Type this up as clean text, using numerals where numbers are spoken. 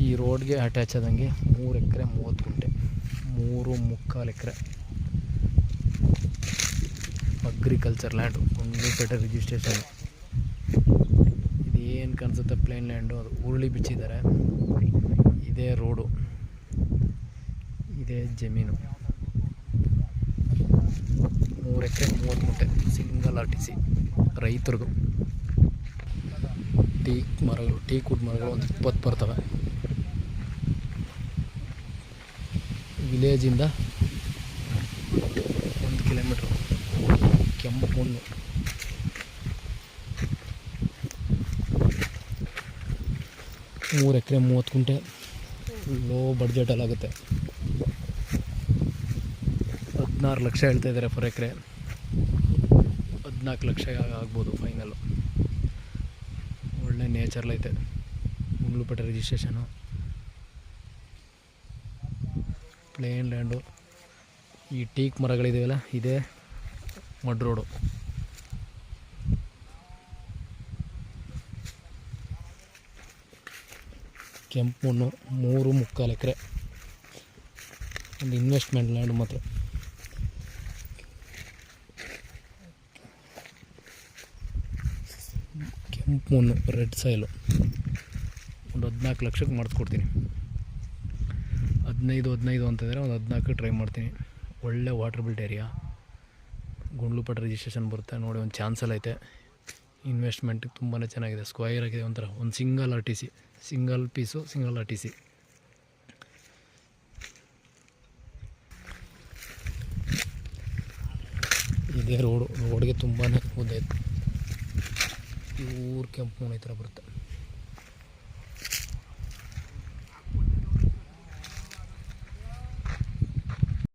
ಈ ರೋಡ್ಗೆ ಅಟ್ಯಾಚ್ ಆದಂಗೆ 3 ಎಕರೆ 30 ಗುಂಟೆ, 3.25 ಎಕರೆ ಅಗ್ರಿಕಲ್ಚರ್ ಲ್ಯಾಂಡು, ಗುಂಡ್ಲುಪೇಟೆ ರಿಜಿಸ್ಟ್ರೇಷನ್. ಇದೇನು ಕಾಣಿಸುತ್ತೆ ಪ್ಲೇನ್ ಲ್ಯಾಂಡು, ಅದು ಉರುಳಿ ಬಿಚ್ಚಿದ್ದಾರೆ. ಇದೇ ರೋಡು, ಇದೇ ಜಮೀನು. 3 ಎಕರೆ 30 ಗುಂಟೆ, ಸಿಂಗಲ್ RTC ರೈತರದು. ಟೀಕ್ ವುಡ್ ಮರಗಳು ಒಂದು 20 ಬರ್ತವೆ. ವಿಲೇಜಿಂದ 1 ಕಿಲೋಮೀಟ್ರು. ಕೆಂಪು ಮಣ್ಣು, ಮೂರು ಎಕರೆ 30 ಗುಂಟೆ, ಲೋ ಬಡ್ಜೆಟಲ್ಲಾಗುತ್ತೆ. 16 ಲಕ್ಷ ಹೇಳ್ತಾಯಿದ್ದಾರೆ ಪರ್ ಎಕರೆ. 14 ಲಕ್ಷ ಆಗ್ಬೋದು ಫೈನಲ್ಲು. ಒಳ್ಳೆ ನೇಚರ್ಲೈತೆ, ಗುಂಡ್ಲುಪೇಟೆ ರಿಜಿಸ್ಟ್ರೇಷನು, ಪ್ಲೇನ್ ಲ್ಯಾಂಡು. ಈ ಟೀಕ್ ಮರಗಳಿದೆಯಲ್ಲ, ಇದೇ ಮಡ್ ರೋಡು. ಕೆಂಪು ಮಣ್ಣು, 3.25 ಎಕರೆ. ಒಂದು ಇನ್ವೆಸ್ಟ್ಮೆಂಟ್ ಲ್ಯಾಂಡ್ ಮಾತ್ರ. ಕೆಂಪು ಮಣ್ಣು, ರೆಡ್ ಸಾಯಿಲು. ಒಂದು 14 ಲಕ್ಷಕ್ಕೆ ಮಾಡಿಸ್ಕೊಡ್ತೀನಿ. 15 ಅಂತಂದರೆ ಒಂದು 14 ಟ್ರೈ ಮಾಡ್ತೀನಿ. ಒಳ್ಳೆ water built area, Gundlupet registration ಬರುತ್ತೆ ನೋಡಿ. ಒಂದು ಚಾನ್ಸಲ್ಲಿ ಐತೆ. ಇನ್ವೆಸ್ಟ್ಮೆಂಟಿಗೆ ತುಂಬಾ ಚೆನ್ನಾಗಿದೆ, ಸ್ಕ್ವೈರ್ ಆಗಿದೆ. ಒಂಥರ ಒಂದು single RTC, single piece, single RTC. ಇದೇ ರೋಡ್ಗೆ ತುಂಬಾ ಉದ್ದ ಇತ್ತು. ಪ್ಯೂರ್ ಕೆಂಪು ಮಣ್ಣು ಈ ಥರ ಬರುತ್ತೆ.